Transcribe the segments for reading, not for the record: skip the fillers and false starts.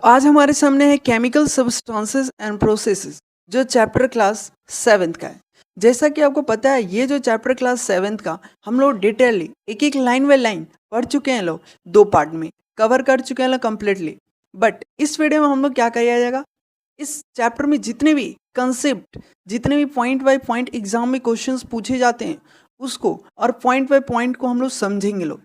तो आज हमारे सामने है केमिकल सब्सटेंसेस एंड प्रोसेसेस जो चैप्टर क्लास 7th का है। जैसा कि आपको पता है ये जो चैप्टर क्लास 7th का हम लोग डिटेलली एक एक लाइन बाय लाइन पढ़ चुके हैं, लोग दो पार्ट में कवर कर चुके हैं लोग कम्प्लीटली। बट इस वीडियो में हम लोग क्या किया जाएगा, इस चैप्टर में जितने भी कंसेप्ट, जितने भी पॉइंट बाय पॉइंट एग्जाम में क्वेश्चंस पूछे जाते हैं उसको और पॉइंट बाय पॉइंट को हम लोग समझेंगे लोग।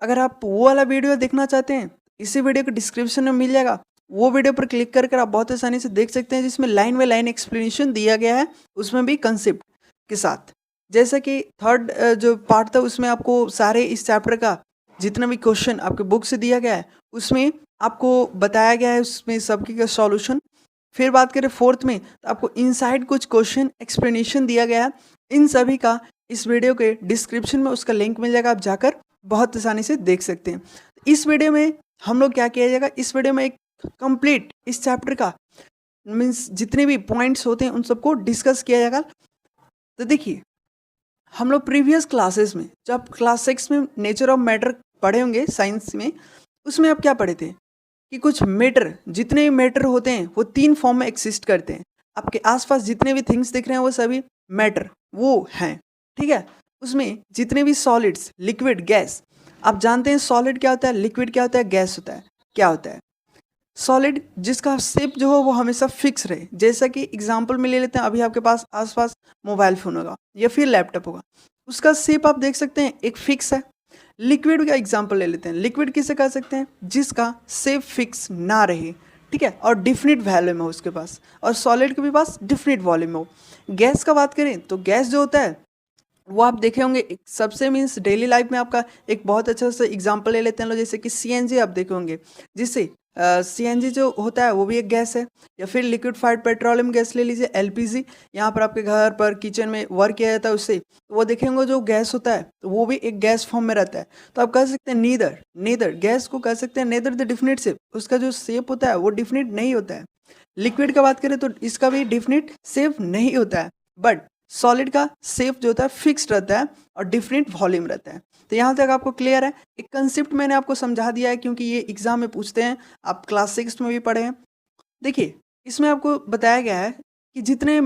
अगर आप वो वाला वीडियो देखना चाहते हैं इसी वीडियो के डिस्क्रिप्शन में मिल जाएगा, वो वीडियो पर क्लिक कर आप बहुत आसानी से देख सकते हैं जिसमें लाइन बाय लाइन एक्सप्लेनेशन दिया गया है, उसमें भी कंसेप्ट के साथ। जैसा कि थर्ड जो पार्ट था उसमें आपको सारे इस चैप्टर का जितना भी क्वेश्चन आपके बुक से दिया गया है उसमें आपको बताया गया है, उसमें सबकी का सॉल्यूशन। फिर बात करें फोर्थ में तो आपको इनसाइड कुछ क्वेश्चन एक्सप्लेनेशन दिया गया है, इन सभी का इस वीडियो के डिस्क्रिप्शन में उसका लिंक मिल जाएगा, आप जाकर बहुत आसानी से देख सकते हैं। इस वीडियो में हम लोग क्या किया जाएगा, इस वीडियो में एक कंप्लीट इस चैप्टर का मीन्स जितने भी पॉइंट्स होते हैं उन सबको डिस्कस किया जाएगा। तो देखिए हम लोग प्रीवियस क्लासेस में जब क्लास 6 में नेचर ऑफ मैटर पढ़े होंगे साइंस में, उसमें आप क्या पढ़े थे कि कुछ मैटर, जितने भी मैटर होते हैं वो तीन फॉर्म में एक्सिस्ट करते हैं। आपके आसपास जितने भी थिंग्स दिख रहे हैं वो सभी मैटर वो हैं, ठीक है। उसमें जितने भी सॉलिड्स, लिक्विड, गैस, आप जानते हैं सॉलिड क्या होता है, लिक्विड क्या होता है, गैस होता है। क्या होता है सॉलिड, जिसका शेप जो हो वो हमेशा फिक्स रहे। जैसा कि एग्जांपल में ले लेते हैं, अभी आपके पास आसपास मोबाइल फ़ोन होगा या फिर लैपटॉप होगा, उसका शेप आप देख सकते हैं एक फिक्स है। लिक्विड का एग्जांपल ले लेते हैं, लिक्विड किसे कह सकते हैं, जिसका शेप फिक्स ना रहे, ठीक है, और डिफिनिट वॉल्यूम हो उसके पास, और सॉलिड के भी पास डिफिनिट वॉल्यूम हो। गैस का बात करें तो गैस जो होता है वो आप देखे होंगे सबसे मीन्स डेली लाइफ में आपका एक बहुत अच्छा सा एग्जांपल ले लेते हैं लोग, जैसे कि सीएनजी आप देखे होंगे, जिससे सीएनजी जो होता है वो भी एक गैस है। या फिर लिक्विफाइड पेट्रोलियम गैस ले लीजिए, एलपीजी, यहाँ पर आपके घर पर किचन में वर्क किया जाता है उससे, तो वो देखेंगे जो गैस होता है तो वो भी एक गैस फॉर्म में रहता है। तो आप कह सकते हैं नीदर, नीदर गैस को कह सकते हैं नेदर द डिफिनिट शेप, उसका जो शेप होता है वो डिफिनिट नहीं होता है। लिक्विड का बात करें तो इसका भी डिफिनिट शेप नहीं होता है, बट सॉलिड का शेप जो होता है फिक्स्ड रहता है और डिफरेंट वॉल्यूम रहता है। तो यहाँ तक आपको क्लियर है, एक कंसेप्ट मैंने आपको समझा दिया है क्योंकि ये एग्जाम में पूछते हैं, आप क्लास 6 में भी पढ़े हैं। देखिए इसमें आपको बताया गया है कि जितने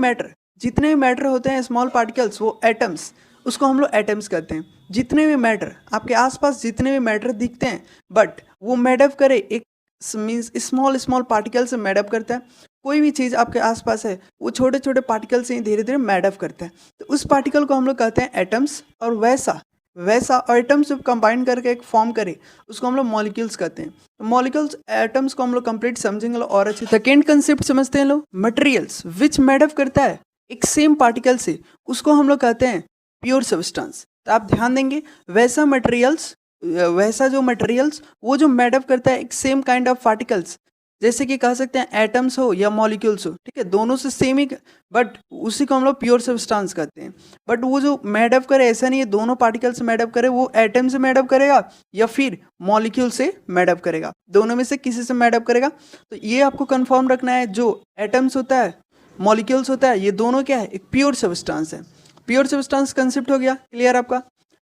मैटर होते हैं स्मॉल पार्टिकल्स, वो एटम्स, उसको हम लोग एटम्स कहते हैं। जितने भी मैटर आपके आसपास, जितने भी मैटर दिखते हैं, बट वो मेडअप करे एक मीन्स स्मॉल स्मॉल पार्टिकल से मेडअप करता है। कोई भी चीज़ आपके आसपास है वो छोटे छोटे पार्टिकल से ही धीरे धीरे मेडअप करता है, तो उस पार्टिकल को हम लोग कहते हैं एटम्स। और वैसा वैसा एटम्स जब कंबाइन करके एक फॉर्म करे उसको हम लोग मॉलिक्यूल्स कहते हैं। तो मॉलिक्यूल्स, एटम्स को हम लोग कंप्लीट समझेंगे लोग और अच्छे। सेकेंड कंसेप्ट समझते हैं लोग, मटेरियल्स विच मेडअप करता है एक सेम पार्टिकल से, उसको हम लोग कहते हैं प्योर सब्सटेंस। तो आप ध्यान देंगे वैसा मटेरियल्स, वैसा जो मटेरियल्स वो जो मेडअप करता है एक सेम काइंड ऑफ पार्टिकल्स, जैसे कि कह सकते हैं एटम्स हो या मॉलिक्यूल्स हो, ठीक है, दोनों से सेम ही, बट उसी को हम लोग प्योर सब्सटेंस कहते हैं। बट वो जो मेडअप करे ऐसा नहीं है दोनों पार्टिकल से मेडअप करे, वो एटम से मेडअप करेगा या फिर मॉलिक्यूल से मेडअप करेगा, दोनों में से किसी से मेडअप करेगा। तो ये आपको कंफर्म रखना है, जो एटम्स होता है, मॉलिक्यूल्स होता है, ये दोनों क्या है, एक प्योर सब्सटेंस है। प्योर सब्सटेंस कंसेप्ट हो गया क्लियर आपका।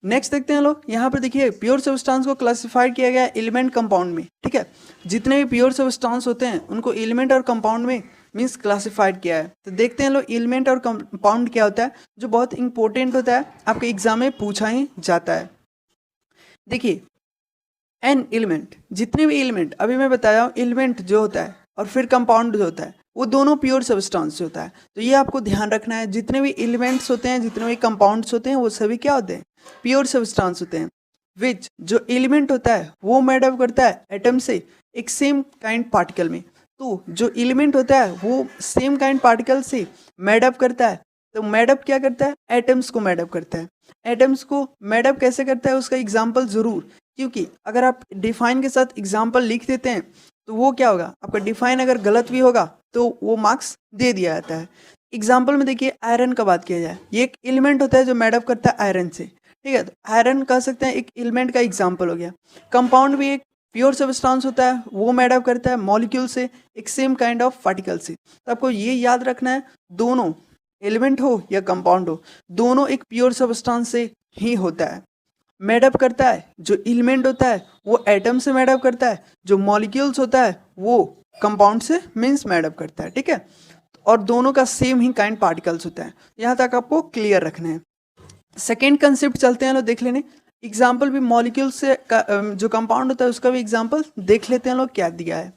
नेक्स्ट देखते हैं लोग, यहाँ पर देखिए प्योर सब्सटेंस को क्लासिफाइड किया गया है एलिमेंट कंपाउंड में, ठीक है। जितने भी प्योर सब्सटेंस होते हैं उनको एलिमेंट और कंपाउंड में मीन्स क्लासिफाइड किया है। तो देखते हैं लोग एलिमेंट और कंपाउंड क्या होता है, जो बहुत इंपॉर्टेंट होता है, आपके एग्जाम में पूछा ही जाता है। देखिए एन एलिमेंट, जितने भी एलिमेंट अभी मैं बताया हूँ, एलिमेंट जो होता है और फिर कंपाउंड जो होता है वो दोनों प्योर सब्सटेंस से होता है। तो ये आपको ध्यान रखना है, जितने भी एलिमेंट्स होते हैं, जितने भी कंपाउंड्स होते हैं, वो सभी क्या होते हैं, प्योर सब्सटेंस होते हैं। विच जो एलिमेंट होता है वो मेडअप करता है एटम से एक सेम काइंड पार्टिकल में। तो जो एलिमेंट होता है वो सेम काइंड पार्टिकल से मेडअप करता है। तो मेडअप क्या करता है, एटम्स को मेडअप करता है। एटम्स को मेडअप कैसे करता है उसका एग्जाम्पल जरूर, क्योंकि अगर आप डिफाइन के साथ एग्जाम्पल लिख देते हैं तो वो क्या होगा, आपका डिफाइन अगर गलत भी होगा तो वो मार्क्स दे दिया जाता है। एग्जाम्पल में देखिए आयरन का बात किया जाए, ये एक एलिमेंट होता है जो मेडअप करता है आयरन से, ठीक है। तो आयरन कह सकते हैं एक एलिमेंट का एग्जाम्पल हो गया। कंपाउंड भी एक प्योर सब्सटेंस होता है, वो मेडअप करता है मॉलिक्यूल से एक सेम काइंड ऑफ पार्टिकल से। तो आपको ये याद रखना है, दोनों एलिमेंट हो या कंपाउंड हो, दोनों एक प्योर सब्सटेंस से ही होता है। मेडअप करता है जो एलिमेंट होता है वो एटम से मेडअप करता है, जो मॉलिक्यूल्स होता है वो कंपाउंड से मीन्स मेड अप करता है, ठीक है। और दोनों का सेम ही काइंड पार्टिकल्स होता है, यहाँ तक आपको क्लियर रखना है। सेकेंड कंसेप्ट चलते हैं लोग देख लेने, एग्जाम्पल भी मॉलिक्यूल से जो कंपाउंड होता है उसका भी एग्जाम्पल देख लेते हैं लोग क्या दिया है।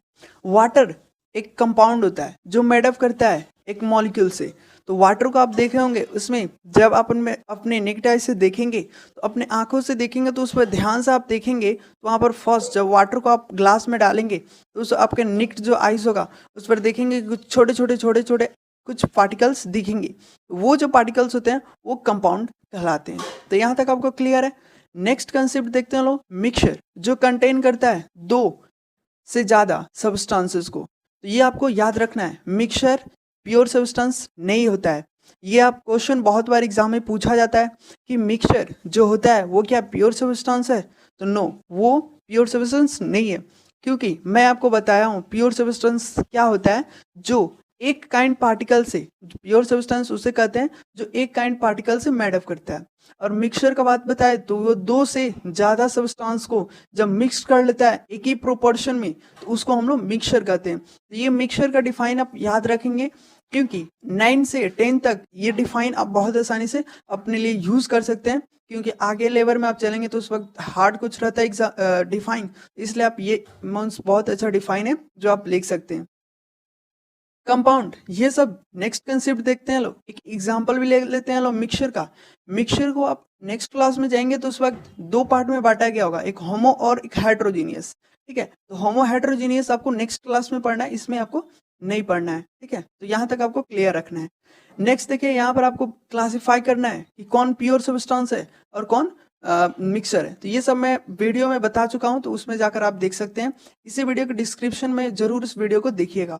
वाटर एक कंपाउंड होता है जो मेडअप करता है एक मॉलिक्यूल से। तो वाटर को आप देखे होंगे, उसमें जब आप उनमें अपने नेकेड आई से देखेंगे तो अपने आंखों से देखेंगे तो उस पर ध्यान से आप देखेंगे तो वहाँ पर फर्स्ट जब वाटर को आप ग्लास में डालेंगे तो उस आपके निक्ड जो आइस होगा उस पर देखेंगे कुछ छोटे छोटे कुछ पार्टिकल्स दिखेंगे। वो जो पार्टिकल्स होते हैं वो कंपाउंड कहलाते हैं। तो यहाँ तक आपको क्लियर है। नेक्स्ट कंसेप्ट देखते हैं लोग, मिक्सचर जो कंटेन करता है 2 से ज़्यादा सब्सटेंसेस को। तो ये आपको याद रखना है, मिक्सचर प्योर सब्सटेंस नहीं होता है। ये आप क्वेश्चन बहुत बार एग्जाम में पूछा जाता है कि मिक्सचर जो होता है वो क्या प्योर सब्सटेंस है? तो नो, वो प्योर सब्सटेंस नहीं है, क्योंकि मैं आपको बताया हूँ प्योर सब्सटेंस क्या होता है। जो एक काइंड पार्टिकल से, प्योर सब्सटेंस उसे कहते हैं जो एक काइंड पार्टिकल से मेडअप करता है। और मिक्सचर का बात बताए तो वो 2 से ज़्यादा सब्सटेंस को जब मिक्स कर लेता है एक ही प्रोपोर्शन में तो उसको हम लोग मिक्सचर कहते हैं। तो ये मिक्सचर का डिफाइन आप याद रखेंगे, क्योंकि 9 से 10 तक ये डिफाइन आप बहुत आसानी से अपने लिए यूज़ कर सकते हैं, क्योंकि आगे लेवल में आप चलेंगे तो उस वक्त हार्ड कुछ रहता है डिफाइन, इसलिए आप ये मंस बहुत अच्छा डिफाइन है जो आप लिख सकते हैं। कंपाउंड ये सब नेक्स्ट कंसेप्ट देखते हैं लोग, एक एग्जांपल भी ले लेते हैं लोग मिक्सचर का। मिक्सचर को आप नेक्स्ट क्लास में जाएंगे तो उस वक्त 2 पार्ट में बांटा गया होगा, एक होमो और एक हेट्रोजीनियस, ठीक है। तो होमो हेट्रोजीनियस आपको नेक्स्ट क्लास में पढ़ना है, इसमें आपको नहीं पढ़ना है, ठीक है। तो यहाँ तक आपको क्लियर रखना है। नेक्स्ट देखिए, यहाँ पर आपको क्लासीफाई करना है कि कौन प्योर सब्सटेंस है और कौन मिक्सर है। तो ये सब मैं वीडियो में बता चुका हूँ, तो उसमें जाकर आप देख सकते हैं। इसी वीडियो के डिस्क्रिप्शन में जरूर इस वीडियो को देखिएगा।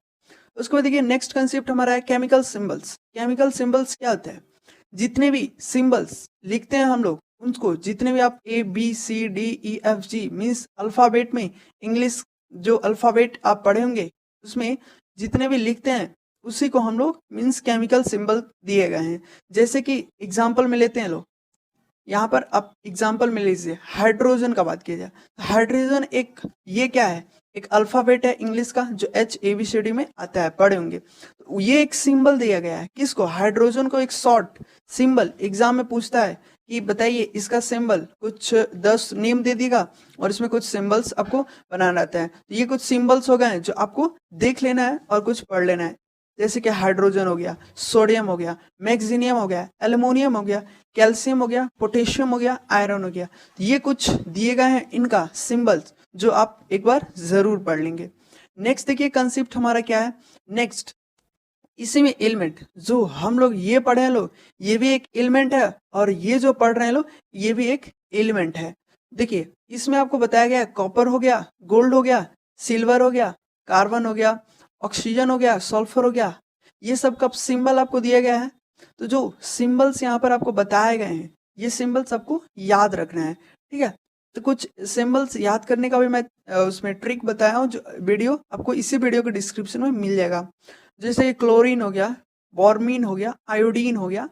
उसके बाद देखिए नेक्स्ट कंसेप्ट हमारा है केमिकल सिंबल्स। केमिकल सिंबल्स क्या होता है? जितने भी सिंबल्स लिखते हैं हम लोग उनको, जितने भी आप ABCDEFG मीन्स अल्फ़ाबेट में, इंग्लिश जो अल्फ़ाबेट आप पढ़े होंगे उसमें जितने भी लिखते हैं उसी को हम लोग मीन्स केमिकल सिंबल दिए गए हैं। जैसे कि एग्जाम्पल में लेते हैं लोग, यहाँ पर आप एग्जाम्पल में लीजिए, हाइड्रोजन का बात किया जाए। हाइड्रोजन एक, ये क्या है? एक अल्फाबेट है इंग्लिश का जो HABCD में आता है, पढ़े होंगे। तो ये एक सिंबल दिया गया है किसको? हाइड्रोजन को। एक शॉर्ट सिंबल एग्जाम में पूछता है कि बताइए इसका सिंबल, कुछ 10 नेम दे देगा और इसमें कुछ सिंबल्स आपको बनाना रहता है। तो ये कुछ सिंबल्स हो गए जो आपको देख लेना है और कुछ पढ़ लेना है। जैसे कि हाइड्रोजन हो गया, सोडियम हो गया, मैग्नीशियम हो गया, एल्युमिनियम हो गया, कैल्शियम हो गया, पोटेशियम हो गया, आयरन हो गया। ये कुछ दिए गए हैं इनका सिंबल्स जो आप एक बार जरूर पढ़ लेंगे। नेक्स्ट देखिए कंसेप्ट हमारा क्या है। नेक्स्ट इसी में एलिमेंट जो हम लोग ये पढ़े हैं लोग, ये भी एक एलिमेंट है और ये जो पढ़ रहे हैं लोग ये भी एक एलिमेंट है। देखिए इसमें आपको बताया गया है कॉपर हो गया, गोल्ड हो गया, सिल्वर हो गया, कार्बन हो गया, ऑक्सीजन हो गया, सल्फर हो गया, ये सब का सिंबल आपको दिया गया है। तो जो सिंबल्स यहाँ पर आपको बताए गए हैं ये सिंबल्स आपको याद रखना है, ठीक है। तो कुछ सिंबल्स याद करने का भी मैं उसमें ट्रिक बताया हूँ, जो वीडियो आपको इसी वीडियो के डिस्क्रिप्शन में मिल जाएगा। जैसे क्लोरीन हो गया, बॉर्मीन हो गया, आयोडीन हो गया,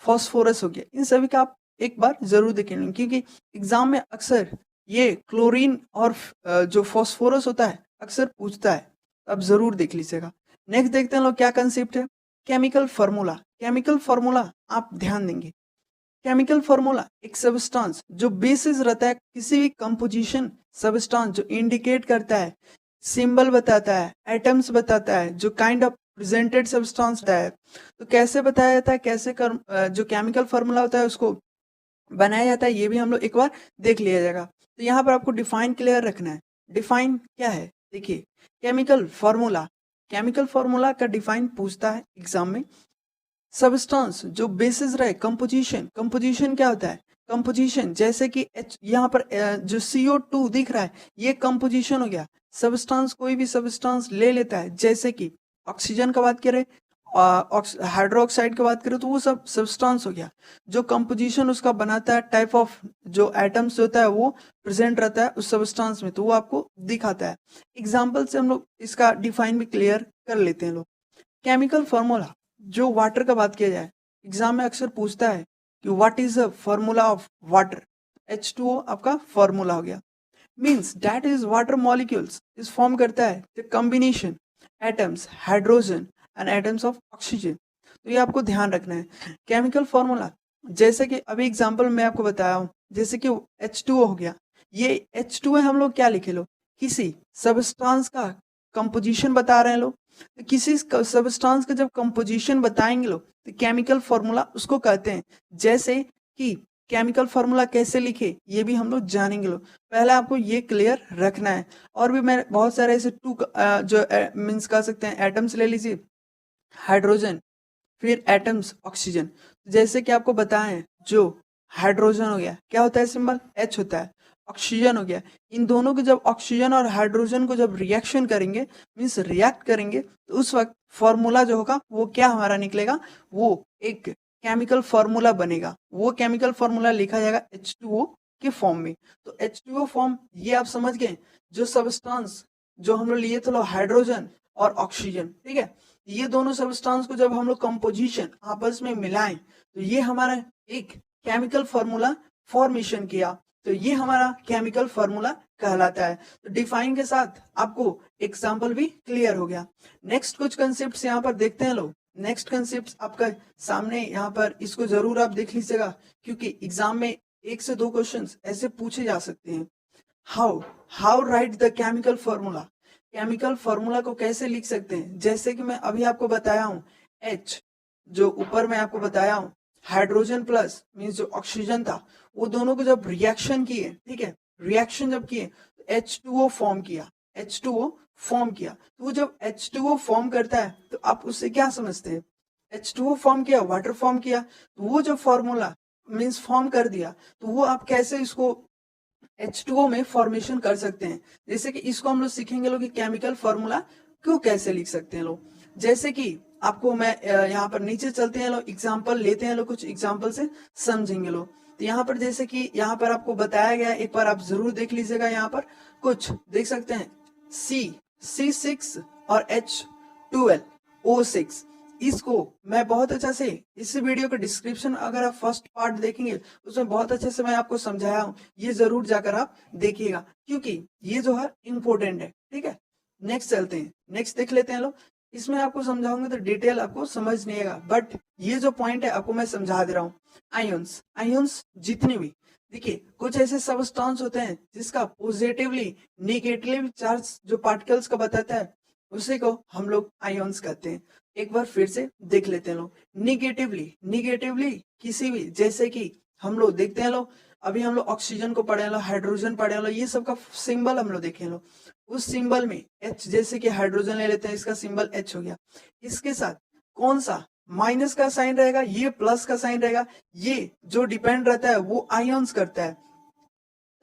फॉस्फोरस हो गया, इन सभी का आप एक बार जरूर देखेंगे, क्योंकि एग्जाम में अक्सर ये क्लोरीन और जो फॉस्फोरस होता है अक्सर पूछता है, आप जरूर देख लीजिएगा। नेक्स्ट देखते हैं लोग क्या कंसेप्ट है, केमिकल फार्मूला। केमिकल फार्मूला आप ध्यान देंगे, केमिकल फार्मूला एक सब्सटेंस जो बेसिस रहता है किसी भी कंपोजिशन, सब्सटेंस जो इंडिकेट करता है, सिंबल बताता है, एटम्स बताता है, जो काइंड ऑफ प्रेजेंटेड सब्सटेंस है। तो कैसे बताया जाता है, कैसे जो केमिकल फार्मूला होता है उसको बनाया जाता है, ये भी हम लोग एक बार देख लिया जाएगा। तो यहाँ पर आपको डिफाइन क्लियर रखना है। डिफाइन क्या है? देखिए केमिकल फार्मूला, केमिकल फार्मूला का डिफाइन पूछता है एग्जाम में। सब्सटेंस जो बेसिस रहे, कंपोजिशन, कंपोजिशन क्या होता है? कंपोजिशन जैसे कि यहाँ पर जो CO2 दिख रहा है ये कंपोजिशन हो गया। सब्सटेंस कोई भी सब्सटेंस ले लेता है, जैसे कि ऑक्सीजन का बात करें, हाइड्रोक्साइड की बात करें, तो वो सब सब्सटेंस हो गया। जो कंपोजिशन उसका बनाता है, टाइप ऑफ जो एटम्स होता है वो प्रेजेंट रहता है उस सब्सटेंस में, तो वो आपको दिखाता है। एग्जाम्पल से हम लोग इसका डिफाइन भी क्लियर कर लेते हैं लोग। केमिकल फार्मूला जो वाटर का बात किया जाए, एग्जाम में अक्सर पूछता है कि what is the formula of water. H2O आपका फार्मूला हो गया। Means that is water molecules इस फॉर्म करता है the combination atoms hydrogen and atoms of oxygen. तो ये आपको ध्यान रखना है। केमिकल फॉर्मूला जैसे कि अभी एग्जांपल मैं आपको बताया हूँ, जैसे कि H2O हो गया, ये H2O हम लोग क्या लिखे लो, किसी सबस्टांस का कंपोजिशन बता रहे हैं लोग। तो किसी सबस्टांस का जब कंपोजिशन बताएंगे लोग तो केमिकल फॉर्मूला उसको कहते हैं। जैसे कि केमिकल फॉर्मूला कैसे लिखे ये भी हम लोग जानेंगे लोग, पहले आपको ये क्लियर रखना है। और भी मैं बहुत सारे ऐसे जो मीन्स कह सकते हैं एटम्स ले लीजिए, हाइड्रोजन, फिर एटम्स ऑक्सीजन। जैसे कि आपको बताएं जो हाइड्रोजन हो गया क्या होता है सिंबल H होता है, ऑक्सीजन हो गया, इन दोनों को जब ऑक्सीजन और हाइड्रोजन को जब रिएक्शन करेंगे मीन्स रिएक्ट करेंगे तो उस वक्त फॉर्मूला जो होगा वो क्या हमारा निकलेगा, वो एक केमिकल फॉर्मूला बनेगा। वो केमिकल फॉर्मूला लिखा जाएगा H2O के फॉर्म में। तो H2O फॉर्म ये आप समझ गए, जो सबस्टांस जो हम लोग लिए थे हाइड्रोजन और ऑक्सीजन, ठीक है, ये दोनों सबस्टांस को जब हम लोग कंपोजिशन आपस में मिलाएं तो ये हमारा एक केमिकल फॉर्मूला फॉर्मेशन किया, तो ये हमारा केमिकल फॉर्मूला कहलाता है। तो डिफाइन के साथ आपको एग्जांपल भी क्लियर हो गया। नेक्स्ट कुछ कंसेप्ट्स यहाँ पर देखते हैं लोग। नेक्स्ट कंसेप्ट आपका सामने यहाँ पर, इसको जरूर आप देख लीजिएगा क्योंकि एग्जाम में 1 से 2 क्वेश्चंस ऐसे पूछे जा सकते हैं। How right the chemical formula, chemical formula को कैसे लिख सकते हैं। जैसे कि मैं अभी आपको बताया हूँ H, जो ऊपर मैं आपको बताया हूँ हाइड्रोजन प्लस मीन्स जो ऑक्सीजन था वो दोनों को जब रिएक्शन किए, ठीक है, रिएक्शन जब किए तो H2O फॉर्म किया, H2O फॉर्म किया। तो वो जब H2O फॉर्म करता है तो आप उससे क्या समझते हैं, H2O फॉर्म किया, वाटर फॉर्म किया, तो वो जो फॉर्मूला मीन्स फॉर्म कर दिया तो वो आप कैसे इसको H2O में फॉर्मेशन कर सकते हैं। जैसे कि इसको हम लोग सीखेंगे लोग कि केमिकल फॉर्मूला क्यों कैसे लिख सकते हैं लोग। जैसे कि आपको मैं यहाँ पर नीचे चलते हैं लोग, एग्जांपल लेते हैं लोग, कुछ एग्जांपल से समझेंगे लोग। तो यहाँ पर जैसे कि यहाँ पर आपको बताया गया, एक बार आप जरूर देख लीजिएगा। यहाँ पर कुछ देख सकते हैं C6 और H12O6। इसको मैं बहुत अच्छा से इस वीडियो का डिस्क्रिप्शन अगर आप फर्स्ट पार्ट देखेंगे उसमें बहुत अच्छे से मैं आपको समझाया हूँ, ये जरूर जाकर आप देखिएगा क्योंकि ये जो है इम्पोर्टेंट है, ठीक है। नेक्स्ट चलते हैं, नेक्स्ट देख लेते हैं लोग। इसमें आपको समझाऊंगा तो डिटेल आपको समझ नहीं आएगा, बट ये जो पॉइंट है आपको मैं समझा दे रहा हूँ। आयंस, आयंस जितने भी देखिए कुछ ऐसे सबस्टांस होते हैं जिसका पॉजिटिवली नेगेटिवली चार्ज जो पार्टिकल्स का बताता है उसी को हम लोग आयंस कहते हैं। एक बार फिर से देख लेते हैं लोग। निगेटिवली किसी भी, जैसे कि हम लोग देखते हैं लोग, अभी हम लोग ऑक्सीजन को पढ़े लो, हाइड्रोजन पढ़े लो, ये सब का सिंबल हम लोग देखे लो। उस सिंबल में H, जैसे कि हाइड्रोजन ले लेते हैं, इसका सिंबल H हो गया, इसके साथ कौन सा माइनस का साइन रहेगा, ये प्लस का साइन रहेगा, ये जो डिपेंड रहता है वो आयंस करता है।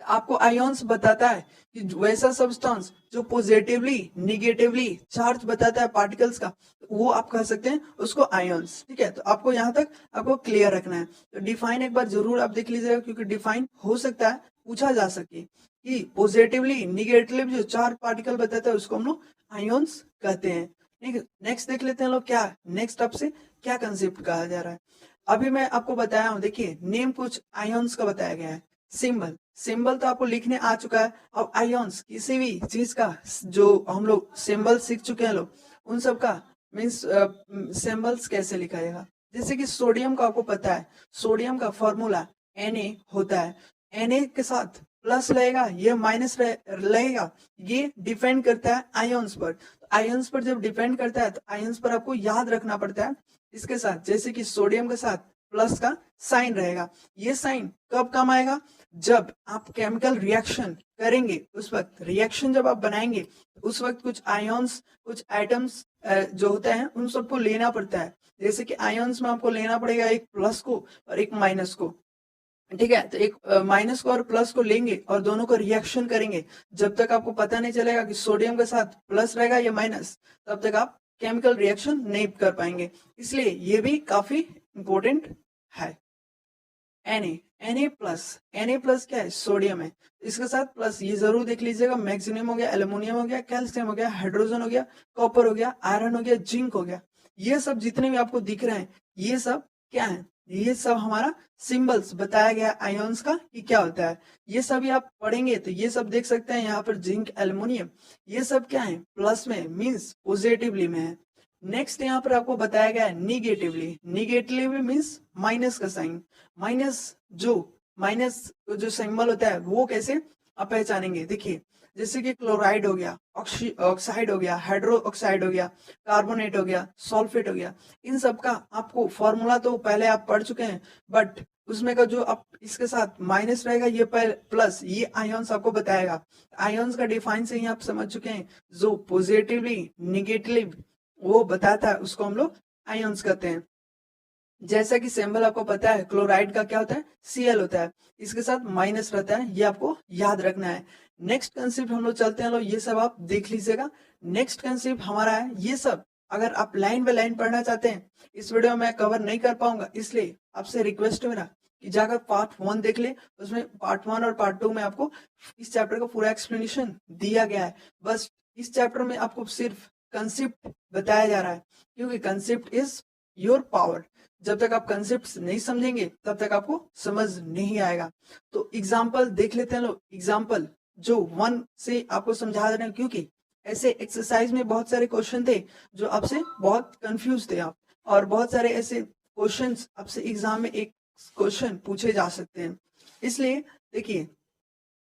आपको आयंस बताता है कि वैसा सब्सटेंस जो पॉजिटिवली निगेटिवली चार्ज बताता है पार्टिकल्स का, वो आप कह सकते हैं उसको आयंस, ठीक है। तो आपको यहाँ तक आपको क्लियर रखना है। तो डिफाइन एक बार जरूर आप देख लीजिएगा क्योंकि डिफाइन हो सकता है पूछा जा सके कि पॉजिटिवली निगेटिवली जो चार पार्टिकल बताता है उसको हम लोग आयंस कहते हैं। ठीक है, नेक्स्ट देख लेते हैं लोग क्या नेक्स्ट आपसे क्या कंसेप्ट कहा जा रहा है। अभी मैं आपको बताया हूँ, देखिए नेम कुछ आयंस का बताया गया है। सिंबल तो आपको लिखने आ चुका है। अब आयंस किसी भी चीज का जो हम लोग सिंबल सीख चुके हैं लोग, उन सब का मीन्स सिंबल्स कैसे लिखा जाएगा। जैसे कि सोडियम का आपको पता है, सोडियम का फॉर्मूला Na होता है। Na के साथ प्लस लगेगा, ये माइनस लगेगा, ये डिपेंड करता है आयंस पर। तो आयंस पर जब डिपेंड करता है तो आयंस पर आपको याद रखना पड़ता है इसके साथ। जैसे कि सोडियम के साथ प्लस का साइन रहेगा, ये साइन कब काम आएगा, जब आप केमिकल रिएक्शन करेंगे, उस वक्त रिएक्शन जब आप बनाएंगे उस वक्त कुछ आयंस कुछ एटम्स जो होते हैं उन सबको लेना पड़ता है। जैसे कि आयंस में आपको लेना पड़ेगा एक प्लस को और एक माइनस को, ठीक है। तो एक माइनस को और प्लस को लेंगे और दोनों को रिएक्शन करेंगे। जब तक आपको पता नहीं चलेगा कि सोडियम के साथ प्लस रहेगा या माइनस, तब तक आप केमिकल रिएक्शन नहीं कर पाएंगे। इसलिए ये भी काफी इंपॉर्टेंट है। Na प्लस क्या है, सोडियम है, इसके साथ प्लस ये जरूर देख लीजिएगा। मैग्नीशियम हो गया, एल्युमिनियम हो गया, कैल्शियम हो गया, हाइड्रोजन हो गया, कॉपर हो गया, आयरन हो गया, जिंक हो गया, ये सब जितने भी आपको दिख रहे हैं ये सब क्या है, ये सब हमारा सिंबल्स बताया गया आयोन्स का कि क्या होता है। ये सभी आप पढ़ेंगे तो ये सब देख सकते हैं यहाँ पर जिंक एल्युमिनियम ये सब क्या है प्लस में मीन्स पॉजिटिवली में है। नेक्स्ट यहाँ पर आपको बताया गया है निगेटिवली। निगेटिवली मीन्स माइनस का साइन। माइनस जो सिंबल होता है वो कैसे आप पहचानेंगे देखिए जैसे कि क्लोराइड हो गया, ऑक्साइड हो गया, हाइड्रो ऑक्साइड हो गया, कार्बोनेट हो गया, सल्फेट हो गया, इन सब का आपको फॉर्मूला तो पहले आप पढ़ चुके हैं बट उसमें का जो आप इसके साथ माइनस रहेगा ये प्लस ये आयोन्स आपको बताएगा। आयोन्स का डिफाइन से ही आप समझ चुके हैं जो पॉजिटिवली निगेटिवली वो बताता है उसको हम लोग आयोन्स कहते हैं। जैसा कि सिंबल आपको पता है क्लोराइड का क्या होता है Cl होता है, इसके साथ माइनस रहता है, ये आपको याद रखना है। नेक्स्ट कंसेप्ट हम लोग चलते हैं, लोग ये सब आप देख लीजिएगा। नेक्स्ट कंसेप्ट हमारा है ये सब अगर आप लाइन बाय लाइन पढ़ना चाहते हैं इस वीडियो में मैं कवर नहीं कर पाऊंगा, इसलिए आपसे रिक्वेस्ट है मेरा कि जाकर पार्ट 1 देख ले। उसमें पार्ट 1 और पार्ट 2 में आपको इस चैप्टर का पूरा एक्सप्लेनेशन दिया गया है। बस इस चैप्टर में आपको सिर्फ कंसेप्ट बताया जा रहा है क्योंकि कंसेप्ट इज योर पावर। जब तक आप कंसेप्ट नहीं समझेंगे तब तक आपको समझ नहीं आएगा। तो एग्जाम्पल देख लेते हैं लोग। एग्जाम्पल जो 1 से आपको समझा रहे हैं क्योंकि ऐसे एक्सरसाइज में बहुत सारे क्वेश्चन थे जो आपसे बहुत कंफ्यूज थे आप, और बहुत सारे ऐसे क्वेश्चंस आपसे एग्जाम में एक क्वेश्चन पूछे जा सकते हैं। इसलिए देखिए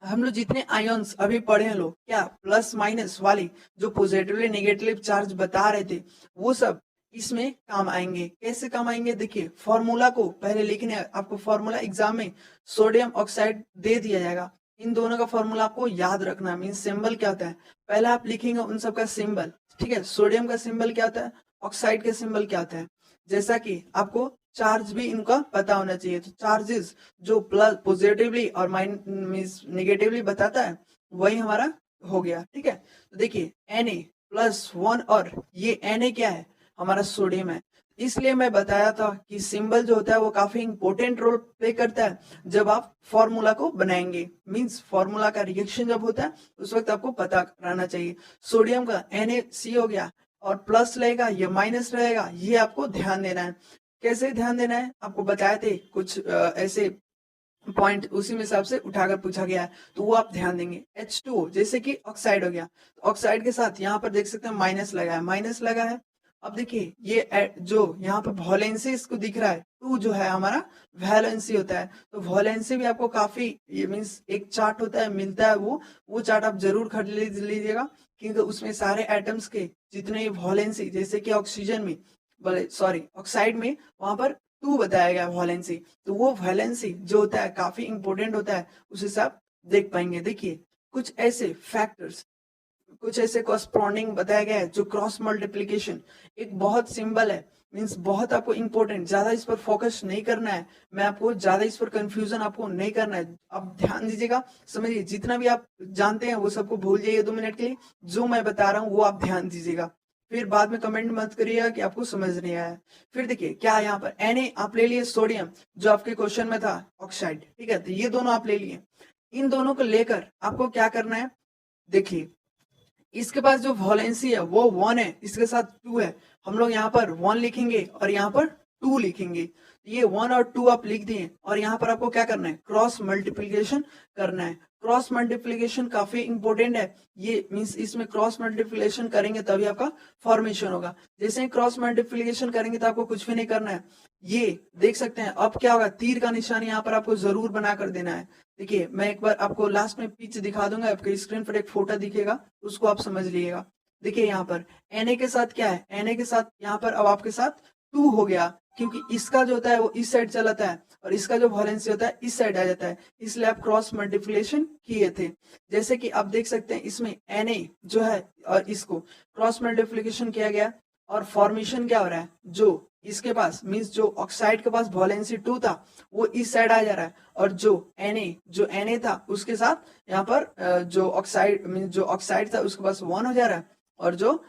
हम लोग जितने आयन्स अभी पढ़े हैं लोग क्या प्लस माइनस वाली जो पॉजिटिवली नेगेटिव चार्ज बता रहे थे वो सब इसमें काम आएंगे। कैसे काम आएंगे देखिए फॉर्मूला को पहले लिखने आपको फॉर्मूला एग्जाम में सोडियम ऑक्साइड दे दिया जाएगा। इन दोनों का फॉर्मूला आपको याद रखना है। मीन सिंबल क्या होता है पहले आप लिखेंगे उन सब का सिंबल, ठीक है। सोडियम का सिंबल क्या होता है, ऑक्साइड का सिंबल क्या होता है, जैसा कि आपको चार्ज भी इनका पता होना चाहिए। तो चार्जेस जो प्लस पॉजिटिवली और माइनस नेगेटिवली बताता है वही हमारा हो गया, ठीक है। तो देखिए Na+1 और ये Na क्या है हमारा सोडियम है। इसलिए मैं बताया था कि सिंबल जो होता है वो काफी इंपॉर्टेंट रोल प्ले करता है जब आप फॉर्मूला को बनाएंगे। मींस फॉर्मूला का रिएक्शन जब होता है उस वक्त आपको पता रहना चाहिए। सोडियम का Na हो गया और प्लस रहेगा या माइनस रहेगा ये आपको ध्यान देना है। कैसे ध्यान देना है आपको बताए थे कुछ ऐसे पॉइंट उसी में हिसाब से उठाकर पूछा गया है तो वो आप ध्यान देंगे। H2O जैसे कि ऑक्साइड हो गया, ऑक्साइड के साथ यहाँ पर देख सकते हैं माइनस लगा है, माइनस लगा है। अब देखिए ये जो यहाँ पर वैलेंसी इसको दिख रहा है 2 जो है हमारा वैलेंसी होता है। तो वैलेंसी भी आपको काफी ये मीन्स एक चार्ट होता है मिलता है वो चार्ट आप जरूर खरीद लीजिएगा क्योंकि उसमें सारे एटम्स के जितने वैलेंसी जैसे कि ऑक्सीजन में सॉरी ऑक्साइड में वहां पर 2 बताया गया वैलेंसी। तो वो वैलेंसी जो होता है काफी इंपॉर्टेंट होता है उसे से आप देख पाएंगे। देखिए कुछ ऐसे फैक्टर्स कुछ ऐसे कॉरस्पॉन्डिंग बताया गया है जो क्रॉस मल्टीप्लीकेशन एक बहुत सिंबल है। मींस बहुत आपको इंपॉर्टेंट, ज्यादा इस पर फोकस नहीं करना है, मैं आपको ज्यादा इस पर कंफ्यूजन आपको नहीं करना है। आप ध्यान दीजिएगा, समझिए, जितना भी आप जानते हैं वो सबको भूल जाइए 2 मिनट के लिए। जो मैं बता रहा हूँ वो आप ध्यान दीजिएगा, फिर बाद में कमेंट मत करिएगा कि आपको समझ नहीं आया। फिर देखिए क्या यहाँ पर Na आप ले लिए, सोडियम जो आपके क्वेश्चन में था ऑक्साइड, ठीक है। तो ये दोनों आप ले लिए, इन दोनों को लेकर आपको क्या करना है देखिए इसके पास जो वैलेंसी है वो 1 है, इसके साथ 2 है। हम लोग यहाँ पर 1 लिखेंगे और यहाँ पर 2 लिखेंगे। ये 1 और 2 आप लिख दिए और यहाँ पर आपको क्या करना है क्रॉस मल्टीप्लीकेशन करना है। क्रॉस मल्टीप्लीकेशन काफी इंपॉर्टेंट है। ये मींस इसमें क्रॉस मल्टीप्लीकेशन करेंगे तभी आपका फॉर्मेशन होगा। जैसे ही क्रॉस मल्टीप्लीकेशन करेंगे तो आपको कुछ भी नहीं करना है। ये देख सकते हैं अब क्या होगा, तीर का निशान यहाँ पर आपको जरूर बना कर देना है। देखिए मैं एक बार आपको लास्ट में पिच दिखा दूंगा, आपके स्क्रीन पर एक फोटो दिखेगा उसको आप समझ लीजिएगा। देखिए यहाँ पर Na के साथ क्या है, Na के साथ यहाँ पर अब आपके साथ 2 हो गया क्योंकि इसका जो होता है वो इस साइड चलाता है और इसका जो वैलेंसी होता है इस साइड आ जाता है, इसलिए आप क्रॉस मल्टीप्लिकेशन किए थे। जैसे कि आप देख सकते हैं इसमें Na जो है और इसको क्रॉस मल्टीप्लिकेशन किया गया और फॉर्मेशन क्या हो रहा है, जो इसके पास मींस जो ऑक्साइड के पास वैलेंसी 2 था वो इस साइड आ जा रहा है और जो Na था उसके साथ यहाँ पर जो ऑक्साइड मींस जो ऑक्साइड था उसके पास 1 हो जा रहा है और जो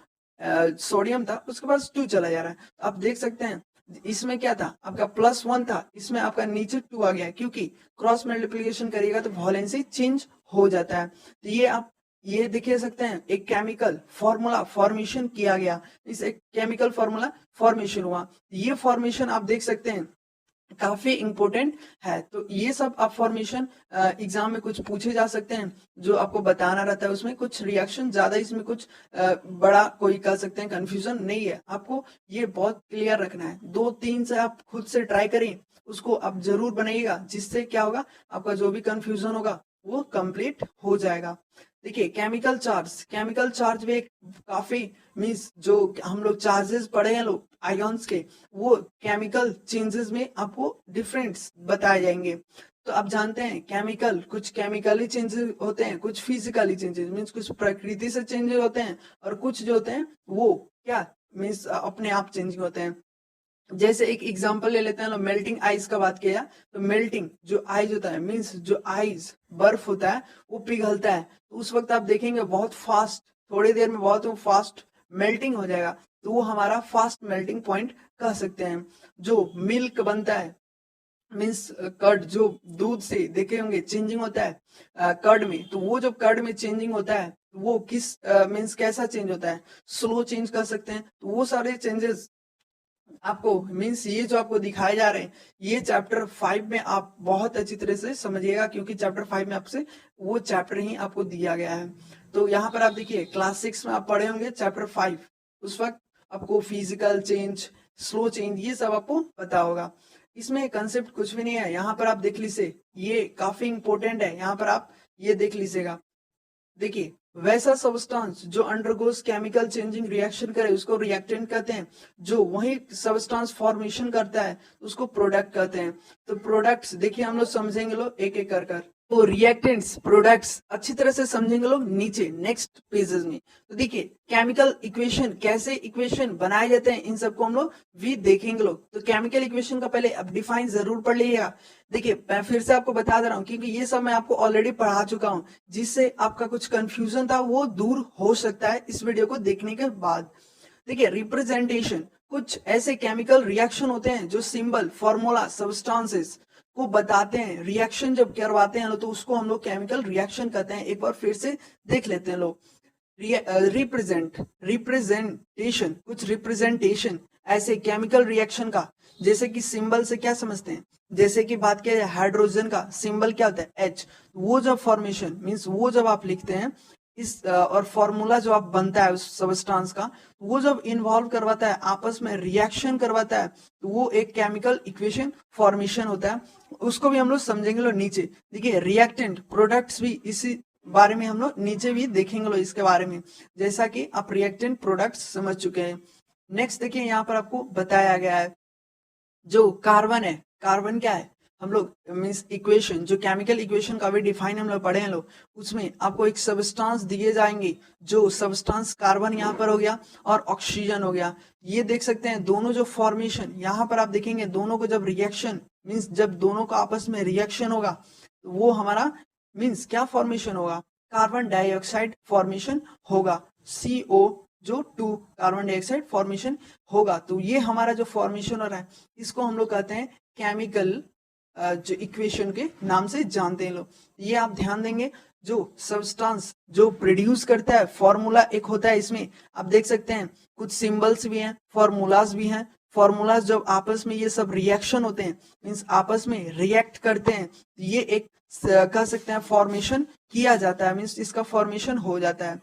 सोडियम था उसके पास 2 चला जा रहा है। आप देख सकते हैं इसमें क्या था आपका +1 था, इसमें आपका नीचे 2 आ गया क्योंकि क्रॉस मल्टीप्लिकेशन करिएगा तो वैलेंसी चेंज हो जाता है। तो ये आप ये देख सकते हैं एक केमिकल फॉर्मूला फॉर्मेशन किया गया, इस एक केमिकल फॉर्मूला फॉर्मेशन हुआ। ये फॉर्मेशन आप देख सकते हैं काफी इम्पोर्टेंट है। तो ये सब आप फॉर्मेशन एग्जाम में कुछ पूछे जा सकते हैं, जो आपको बताना रहता है। उसमें कुछ रिएक्शन ज्यादा, इसमें कुछ बड़ा कोई कह सकते हैं कंफ्यूजन नहीं है। आपको ये बहुत क्लियर रखना है। 2-3 से आप खुद से ट्राई करें, उसको आप जरूर बनाइएगा, जिससे क्या होगा, आपका जो भी कंफ्यूजन होगा वो कंप्लीट हो जाएगा। देखिए, केमिकल चार्ज भी एक काफी मीन्स जो हम लोग चार्जेस पढ़े हैं लोग आयोन्स के, वो केमिकल चेंजेस में आपको डिफरेंस बताए जाएंगे। तो आप जानते हैं केमिकल, कुछ केमिकली चेंजेस होते हैं, कुछ फिजिकली चेंजेस मीन्स कुछ प्रकृति से चेंजेस होते हैं, और कुछ जो होते हैं वो क्या मीन्स अपने आप चेंजिंग होते हैं। जैसे एक एग्जांपल ले लेते हैं, मेल्टिंग आइस का बात किया, तो मेल्टिंग जो आइस होता है मीन्स जो आइस बर्फ होता है वो पिघलता है, तो उस वक्त आप देखेंगे बहुत फास्ट, थोड़ी देर में बहुत फास्ट मेल्टिंग हो जाएगा, तो वो हमारा फास्ट मेल्टिंग पॉइंट कह सकते हैं। जो मिल्क बनता है मीन्स कर्ड, जो दूध से देखे होंगे चेंजिंग होता है कर्ड में, तो वो जब कर्ड में चेंजिंग होता है वो किस मीन्स कैसा चेंज होता है, स्लो चेंज कर सकते हैं। तो वो सारे चेंजेस आपको मीन्स ये जो आपको दिखाए जा रहे हैं, ये चैप्टर 5 में आप बहुत अच्छी तरह से समझिएगा, क्योंकि चैप्टर 5 में आपसे वो चैप्टर ही आपको दिया गया है। तो यहाँ पर आप देखिए क्लास 6 में आप पढ़े होंगे चैप्टर 5, उस वक्त आपको फिजिकल चेंज, स्लो चेंज, ये सब आपको पता होगा। इसमें कंसेप्ट कुछ भी नहीं है, यहाँ पर आप देख लीजिए, ये काफी इंपॉर्टेंट है, यहाँ पर आप ये देख लीजिएगा। देखिए, वैसा सब्सटेंस जो अंडरगोस केमिकल चेंजिंग रिएक्शन करे उसको रिएक्टेंट कहते हैं, जो वही सब्सटेंस फॉर्मेशन करता है उसको प्रोडक्ट कहते हैं। तो प्रोडक्ट्स देखिए हम लोग समझेंगे लोग एक एक कर तो रिएक्टेंट्स, प्रोडक्ट्स अच्छी तरह से समझेंगे लोग नीचे नेक्स्ट पेजेस में। तो देखिए, केमिकल इक्वेशन, कैसे इक्वेशन बनाए जाते हैं, इन सबको हम लोग भी देखेंगे लोग। तो केमिकल इक्वेशन का पहले अब डिफाइन जरूर पढ़ लीजिएगा। देखिए, मैं फिर से आपको बता दे रहा हूँ, क्योंकि ये सब मैं आपको ऑलरेडी पढ़ा चुका हूँ, जिससे आपका कुछ कंफ्यूजन था वो दूर हो सकता है इस वीडियो को देखने के बाद। देखिए, रिप्रेजेंटेशन, कुछ ऐसे केमिकल रिएक्शन होते हैं जो सिंबल, फॉर्मूला, सब्सटेंसेस को बताते हैं। रिएक्शन जब करवाते हैं तो उसको हम लोग केमिकल रिएक्शन कहते हैं। एक बार फिर से देख लेते हैं लोग। रिप्रेजेंटेशन, कुछ रिप्रेजेंटेशन ऐसे केमिकल रिएक्शन का, जैसे कि सिंबल से क्या समझते हैं, जैसे कि बात किया जाए हाइड्रोजन का सिंबल क्या होता है, H। वो जब फॉर्मेशन मीन्स वो जब आप लिखते हैं इस और फॉर्मूला जो आप बनता है उस सबस्टांस का, वो जब इन्वॉल्व करवाता है, आपस में रिएक्शन करवाता है, तो वो एक केमिकल इक्वेशन फॉर्मेशन होता है। उसको भी हम लोग समझेंगे लोग नीचे। देखिए, रिएक्टेंट, प्रोडक्ट्स भी इसी बारे में हम लोग नीचे भी देखेंगे लोग इसके बारे में, जैसा कि आप रिएक्टेंट प्रोडक्ट्स समझ चुके हैं। नेक्स्ट देखिए, यहाँ पर आपको बताया गया है जो कार्बन है, कार्बन क्या है, हम लोग मीन्स इक्वेशन, जो केमिकल इक्वेशन का भी डिफाइन हम लोग पढ़े हैं लोग, उसमें आपको एक सबस्टांस दिए जाएंगे, जो सबस्टांस कार्बन यहाँ पर हो गया और ऑक्सीजन हो गया। ये देख सकते हैं दोनों जो फॉर्मेशन, यहाँ पर आप देखेंगे दोनों को जब रिएक्शन मीन्स जब दोनों का आपस में रिएक्शन होगा, तो वो हमारा मीन्स क्या फॉर्मेशन होगा, कार्बन डाइऑक्साइड फॉर्मेशन होगा, CO जो 2 कार्बन डाइऑक्साइड फॉर्मेशन होगा। तो ये हमारा जो फॉर्मेशन हो रहा है इसको हम लोग कहते हैं केमिकल जो इक्वेशन के नाम से जानते हैं लोग। ये आप ध्यान देंगे, जो सब्सटेंस जो प्रोड्यूस करता है, फॉर्मूला एक होता है, इसमें आप देख सकते हैं कुछ सिंबल्स भी हैं, फॉर्मूलाज भी हैं। फॉर्मूलाज जब आपस में ये सब रिएक्शन होते हैं मीन्स आपस में रिएक्ट करते हैं, तो ये एक कह सकते हैं फॉर्मेशन किया जाता है, मीन्स इसका फॉर्मेशन हो जाता है।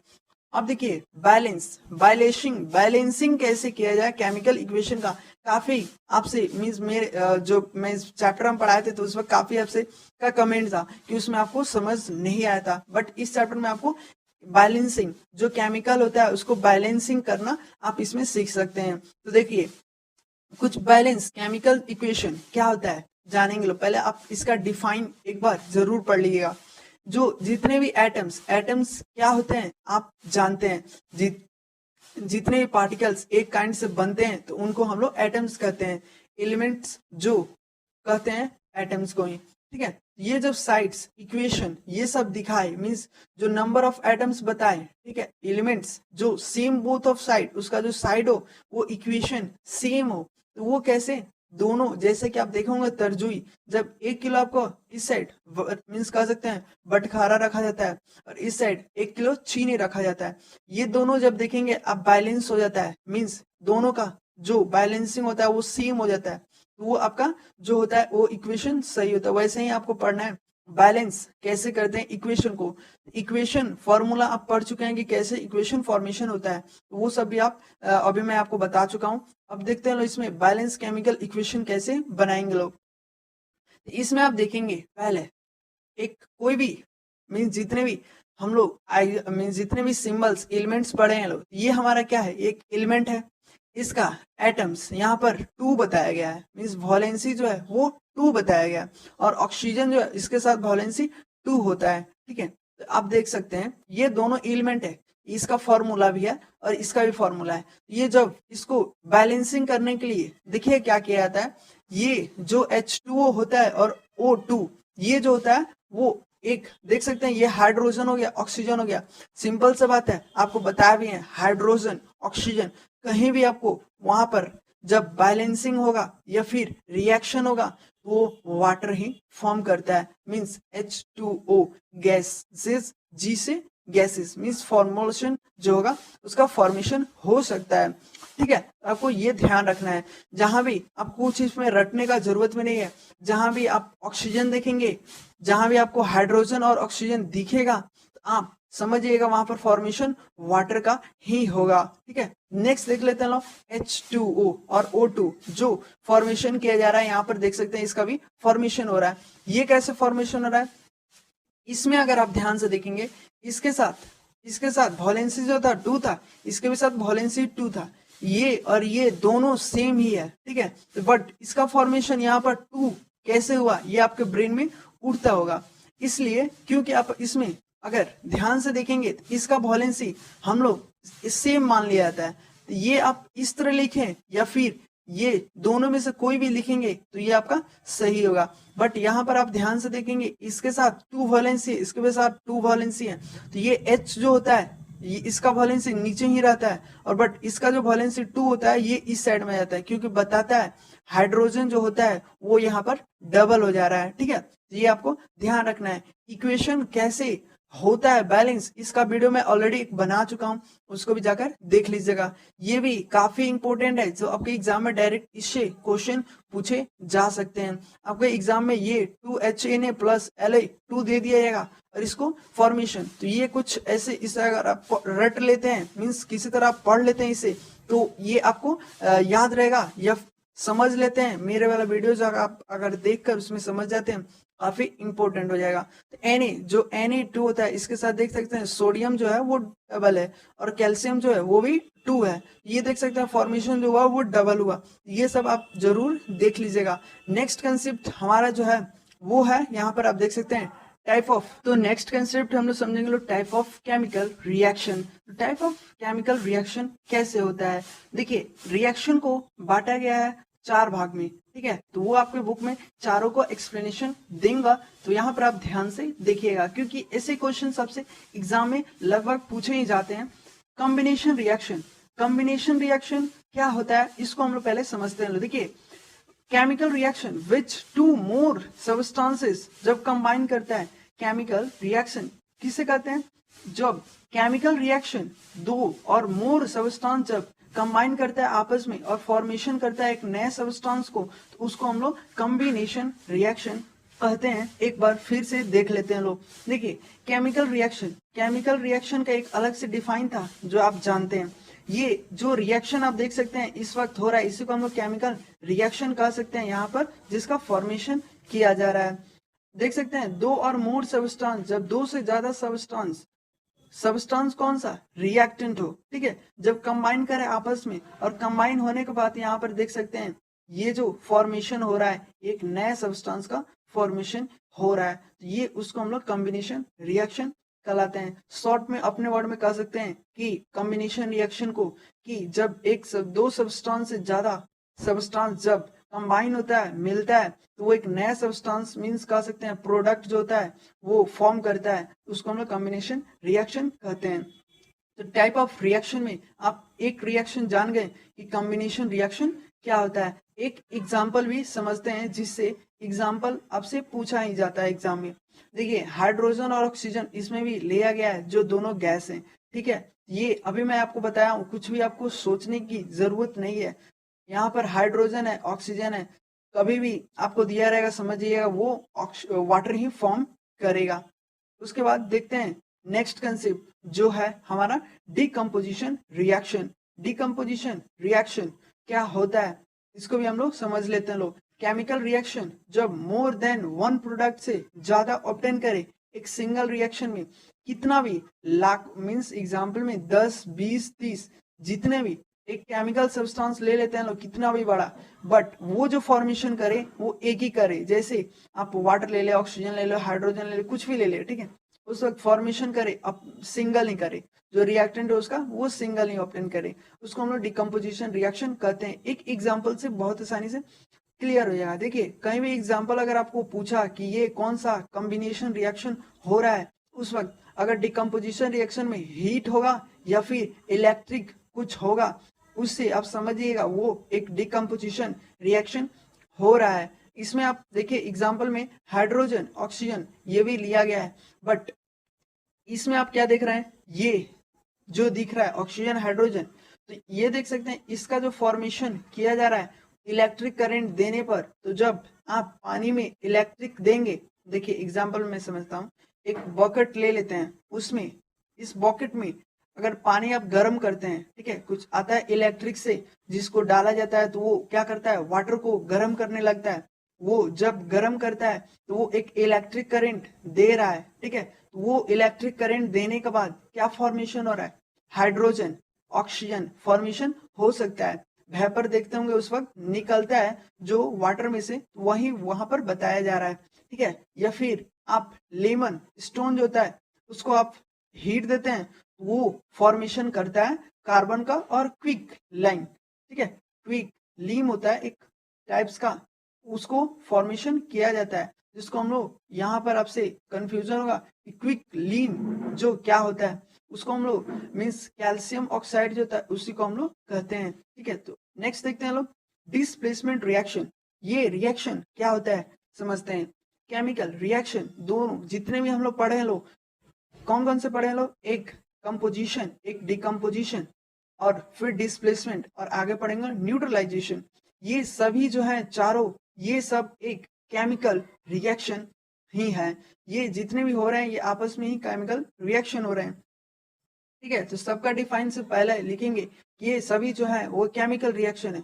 अब देखिए, बैलेंसिंग कैसे किया जाए केमिकल इक्वेशन का, काफी आपसे मीन्स मेरे जो मैं इस चैप्टर में पढ़ाए थे तो उस वक्त काफी आपसे का कमेंट था कि उसमें आपको समझ नहीं आया था, बट इस चैप्टर में आपको बैलेंसिंग जो केमिकल होता है उसको बैलेंसिंग करना आप इसमें सीख सकते हैं। तो देखिए, कुछ बैलेंस केमिकल इक्वेशन क्या होता है जानेंगे लोग। पहले आप इसका डिफाइन एक बार जरूर पढ़ लीजिएगा। जो जितने भी एटम्स क्या होते हैं आप जानते हैं, जितने भी पार्टिकल्स एक काइंड से बनते हैं तो उनको हम लोग एटम्स कहते हैं। एलिमेंट्स जो कहते हैं एटम्स को ही, ठीक है। ये जब साइड्स इक्वेशन ये सब दिखाए मीन्स जो नंबर ऑफ एटम्स बताए, ठीक है, एलिमेंट्स जो सेम बोथ ऑफ साइड, उसका जो साइड हो वो इक्वेशन सेम हो, तो वो कैसे, दोनों जैसे कि आप देखे होंगे तरजुई, जब 1 किलो आपको इस साइड मीन्स कह सकते हैं बटखारा रखा जाता है और इस साइड 1 किलो चीनी रखा जाता है, ये दोनों जब देखेंगे अब बैलेंस हो जाता है, मीन्स दोनों का जो बैलेंसिंग होता है वो सेम हो जाता है। तो वो आपका जो होता है वो इक्वेशन सही होता है। वैसे ही आपको पढ़ना है बैलेंस कैसे करते हैं इक्वेशन को। इक्वेशन फॉर्मूला आप पढ़ चुके हैं कि कैसे इक्वेशन फॉर्मेशन होता है, तो वो सब भी आप अभी मैं आपको बता चुका हूँ। अब देखते हैं लोग इसमें बैलेंस केमिकल इक्वेशन कैसे बनाएंगे लोग। इसमें आप देखेंगे पहले एक कोई भी मीन्स जितने भी हम लोग मीन्स जितने भी सिंबल्स एलिमेंट्स पढ़े हैं लोग, ये हमारा क्या है, एक एलिमेंट है। इसका एटम्स यहाँ पर 2 बताया गया है, मीन्स वैलेंसी जो है वो 2 बताया गया है। और ऑक्सीजन जो है इसके साथ वैलेंसी 2 होता है, ठीक है। तो आप देख सकते हैं ये दोनों एलिमेंट है, इसका फॉर्मूला भी है और इसका भी फॉर्मूला है। ये जब इसको बैलेंसिंग करने के लिए देखिए क्या किया जाता है, ये जो H2O होता है और O2 ये जो होता है वो एक देख सकते हैं ये हाइड्रोजन हो गया, ऑक्सीजन हो गया। सिंपल सा बात है, आपको बताया भी है हाइड्रोजन ऑक्सीजन कहीं भी आपको वहां पर जब बैलेंसिंग होगा या फिर रिएक्शन होगा तो वो वाटर ही फॉर्म करता है, मींस H2O गैसेस, जी से गैसेस मींस फॉर्मुलेशन जो होगा उसका फॉर्मेशन हो सकता है, ठीक है। आपको ये ध्यान रखना है, जहां भी आपको चीज में रटने का जरूरत में नहीं है। जहां भी आप ऑक्सीजन देखेंगे, जहां भी आपको हाइड्रोजन और ऑक्सीजन दिखेगा तो आप समझिएगा वहां पर फॉर्मेशन वाटर का ही होगा, ठीक है। नेक्स्ट देख लेते हैं लोग H2O और O2 जो फॉर्मेशन किया जा रहा है, यहाँ पर देख सकते हैं इसका भी फॉर्मेशन हो रहा है। ये कैसे फॉर्मेशन हो रहा है, इसमें अगर आप ध्यान से देखेंगे इसके साथ वैलेंसी जो था 2 था, इसके भी साथ वैलेंसी 2 था। ये और ये दोनों सेम ही है, ठीक है। बट इसका फॉर्मेशन यहाँ पर 2 कैसे हुआ, ये आपके ब्रेन में उठता होगा। इसलिए क्योंकि आप इसमें अगर ध्यान से देखेंगे तो इसका वैलेंसी हम लोग सेम मान लिया जाता है। तो ये आप इस तरह लिखें या फिर ये दोनों में से कोई भी लिखेंगे तो ये आपका सही होगा। बट यहाँ पर आप ध्यान से देखेंगे इसके साथ 2 वैलेंसी है, इसके साथ 2 वैलेंसी है, तो ये H जो होता है ये इसका वैलेंसी नीचे ही रहता है, और बट इसका जो वैलेंसी 2 होता है ये इस साइड में जाता है, क्योंकि बताता है हाइड्रोजन जो होता है वो यहाँ पर डबल हो जा रहा है, ठीक है। ये आपको ध्यान रखना है। इक्वेशन कैसे होता है बैलेंस, इसका वीडियो मैं ऑलरेडी बना चुका हूं, उसको भी जाकर देख लीजिएगा। ये भी काफी इंपॉर्टेंट है, जो आपके एग्जाम में डायरेक्ट इससे क्वेश्चन पूछे जा सकते हैं। आपके एग्जाम में ये 2HNA प्लस La2 दे दिया जाएगा और इसको फॉर्मेशन, तो ये कुछ ऐसे इसे अगर आप रट लेते हैं, मीन्स किसी तरह आप पढ़ लेते हैं इसे, तो ये आपको याद रहेगा या समझ लेते हैं। मेरे वाला वीडियो आप अगर देखकर उसमें समझ जाते हैं काफी इंपॉर्टेंट हो जाएगा। तो जो Na2 होता है इसके साथ देख सकते हैं सोडियम जो है वो डबल है और कैल्शियम जो है वो भी 2 है। ये देख सकते हैं फॉर्मेशन जो हुआ वो डबल हुआ। ये सब आप जरूर देख लीजिएगा। नेक्स्ट कंसेप्ट हमारा जो है वो है, यहाँ पर आप देख सकते हैं टाइप ऑफ। तो नेक्स्ट कंसेप्ट हम लोग समझेंगे लोग type of chemical reaction. Type of chemical reaction कैसे होता है, देखिए रिएक्शन को बांटा गया है 4 भाग में, ठीक है। तो वो आपके बुक में चारों को एक्सप्लेनेशन देंगे, तो यहाँ पर आप ध्यान से देखिएगा क्योंकि ऐसे क्वेश्चन सबसे एग्जाम में लगभग पूछे ही जाते हैं। कॉम्बिनेशन रिएक्शन, कॉम्बिनेशन रिएक्शन क्या होता है इसको हम लोग पहले समझते हैं। देखिए chemical reaction which 2 more substances जब कंबाइन करता है, केमिकल रिएक्शन किसे कहते हैं, जब केमिकल रिएक्शन 2 और मोर सब्सटेंस जब कंबाइन करता है आपस में और फॉर्मेशन करता है एक नए सब्सटेंस को, तो उसको हम लोग कॉम्बिनेशन रिएक्शन कहते हैं। एक बार फिर से देख लेते हैं लोग। देखिए केमिकल रिएक्शन का एक अलग से डिफाइन था जो आप जानते हैं। ये जो रिएक्शन आप देख सकते हैं इस वक्त हो रहा है, इसी को हम लोग केमिकल रिएक्शन कह सकते हैं यहाँ पर, जिसका फॉर्मेशन किया जा रहा है। देख सकते हैं 2 और मोर सब्सटेंस, जब 2 से ज्यादा सब्सटेंस कौन सा रिएक्टेंट हो, ठीक है, जब कंबाइन करें आपस में और कंबाइन होने के बाद यहाँ पर देख सकते हैं ये जो फॉर्मेशन हो रहा है एक नए सब्सटेंस का फॉर्मेशन हो रहा है, तो ये उसको हम लोग कॉम्बिनेशन रिएक्शन कहलाते हैं। शॉर्ट में अपने वर्ड में कह सकते हैं कि कॉम्बिनेशन रिएक्शन को कि जब दो सब्सटेंस से ज्यादा सब्सटेंस जब कंबाइन होता है, मिलता है, तो वो एक नया सब्सटेंस मींस कह सकते हैं प्रोडक्ट जो होता है वो फॉर्म करता है, उसको हम लोग कॉम्बिनेशन रिएक्शन कहते हैं। तो टाइप ऑफ रिएक्शन में आप एक रिएक्शन जान गए कि कॉम्बिनेशन रिएक्शन क्या होता है। एक एग्जाम्पल भी समझते हैं जिससे एग्जाम्पल आपसे पूछा ही जाता है एग्जाम में। देखिए हाइड्रोजन और ऑक्सीजन इसमें भी लिया गया है जो दोनों गैस हैं, ठीक है। ये अभी मैं आपको बताया हूँ, कुछ भी आपको सोचने की जरूरत नहीं है। यहाँ पर हाइड्रोजन है, ऑक्सीजन है, कभी भी आपको दिया रहेगा, समझिएगा वो वाटर ही फॉर्म करेगा। उसके बाद देखते हैं नेक्स्ट कंसेप्ट जो है हमारा डिकम्पोजिशन रिएक्शन। डिकम्पोजिशन रिएक्शन क्या होता है इसको भी हम लोग समझ लेते हैं। लोग केमिकल रिएक्शन जब मोर देन वन प्रोडक्ट से ज्यादा ऑब्टेन करे एक सिंगल रिएक्शन में, कितना भी लाख मीन्स एग्जाम्पल में 10 20 30 जितने भी एक केमिकल सब्सटेंस ले लेते हैं लोग, कितना भी बड़ा, बट वो जो फॉर्मेशन करे वो एक ही करे। जैसे आप वाटर ले ले, ऑक्सीजन ले लो, हाइड्रोजन ले ले, कुछ भी ले ले, ठीक है, उस वक्त फॉर्मेशन करे अब सिंगल ही करे, जो रिएक्टेंट है उसका वो सिंगल ही ऑब्टेन करे, उसको हम लोग डिकम्पोजिशन रिएक्शन कहते हैं। एक एग्जाम्पल से बहुत आसानी से क्लियर हो जाएगा। देखिए कहीं भी एग्जाम्पल अगर आपको पूछा कि ये कौन सा कॉम्बिनेशन रिएक्शन हो रहा है, उस वक्त अगर डिकम्पोजिशन रिएक्शन में हीट होगा या फिर इलेक्ट्रिक कुछ होगा, उससे आप समझिएगा वो एक डिकम्पोजिशन रिएक्शन हो रहा है। इसमें आप देखिए एग्जाम्पल में हाइड्रोजन ऑक्सीजन ये भी लिया गया है, बट इसमें आप क्या देख रहे हैं, ये जो दिख रहा है ऑक्सीजन हाइड्रोजन, तो ये देख सकते हैं इसका जो फॉर्मेशन किया जा रहा है इलेक्ट्रिक करंट देने पर। तो जब आप पानी में इलेक्ट्रिक देंगे, देखिए एग्जाम्पल में समझता हूँ, एक बकेट ले लेते हैं, उसमें इस बकेट में अगर पानी आप गर्म करते हैं, ठीक है, कुछ आता है इलेक्ट्रिक से जिसको डाला जाता है, तो वो क्या करता है वाटर को गर्म करने लगता है। वो जब गर्म करता है तो वो एक इलेक्ट्रिक करंट दे रहा है, ठीक है, तो वो इलेक्ट्रिक करंट देने के बाद क्या फॉर्मेशन हो रहा है, हाइड्रोजन ऑक्सीजन फॉर्मेशन हो सकता है। वेपर देखते होंगे उस वक्त निकलता है जो वाटर में से, वही वहां पर बताया जा रहा है, ठीक है। या फिर आप लेमन स्टोन जो होता है उसको आप हीट देते हैं, वो फॉर्मेशन करता है कार्बन का और क्विक लाइन, ठीक है, क्विक लीम होता है एक टाइप्स का, उसको फॉर्मेशन किया जाता है, जिसको हम लोग यहाँ पर आपसे कंफ्यूजन होगा कि क्विक लीम जो क्या होता है, उसको हम लोग मीन्स कैल्शियम ऑक्साइड जो होता है उसी को हम लोग कहते हैं, ठीक है। तो नेक्स्ट देखते हैं लोग डिस्प्लेसमेंट रिएक्शन। ये रिएक्शन क्या होता है समझते हैं। केमिकल रिएक्शन दोनों जितने भी हम लोग पढ़े हैं लोग, कौन कौन से पढ़े हैं लोग, एक कंपोजिशन एक डिकम्पोजिशन और फिर डिस्प्लेसमेंट और आगे पढ़ेंगे न्यूट्रलाइजेशन। ये सभी जो है चारों, ये सब एक केमिकल रिएक्शन ही है। ये जितने भी हो रहे हैं ये आपस में ही केमिकल रिएक्शन हो रहे हैं, ठीक है। तो सबका डिफाइन से पहले लिखेंगे कि ये सभी जो है वो केमिकल रिएक्शन है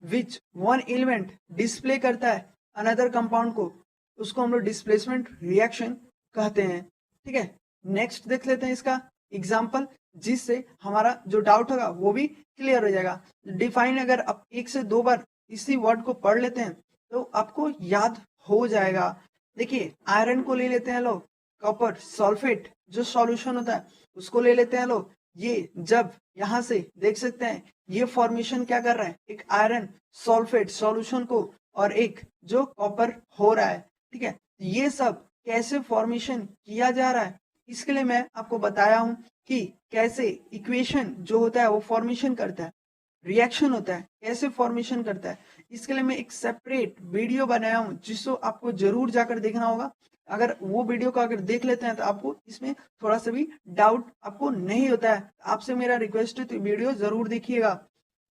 विच वन एलिमेंट डिस्प्ले करता है अनदर कंपाउंड को, उसको हम लोग डिस्प्लेसमेंट रिएक्शन कहते हैं, ठीक है। नेक्स्ट देख लेते हैं इसका एग्जाम्पल, जिससे हमारा जो डाउट होगा वो भी क्लियर हो जाएगा। डिफाइन अगर आप 1 से 2 बार इसी वर्ड को पढ़ लेते हैं तो आपको याद हो जाएगा। देखिए आयरन को ले लेते हैं लोग, कॉपर सल्फेट जो सॉल्यूशन होता है उसको ले लेते हैं लोग। ये जब यहाँ से देख सकते हैं ये फॉर्मेशन क्या कर रहा है, एक आयरन सल्फेट सॉल्यूशन को और एक जो कॉपर हो रहा है, ठीक है। ये सब कैसे फॉर्मेशन किया जा रहा है, इसके लिए मैं आपको बताया हूं कि कैसे इक्वेशन जो होता है वो फॉर्मेशन करता है, रिएक्शन होता है कैसे फॉर्मेशन करता है। इसके लिए मैं एक सेपरेट वीडियो बनाया हूं जिसको आपको जरूर जाकर देखना होगा। अगर वो वीडियो को अगर देख लेते हैं तो आपको इसमें थोड़ा सा भी डाउट आपको नहीं होता है। आपसे मेरा रिक्वेस्ट है तो वीडियो जरूर देखिएगा।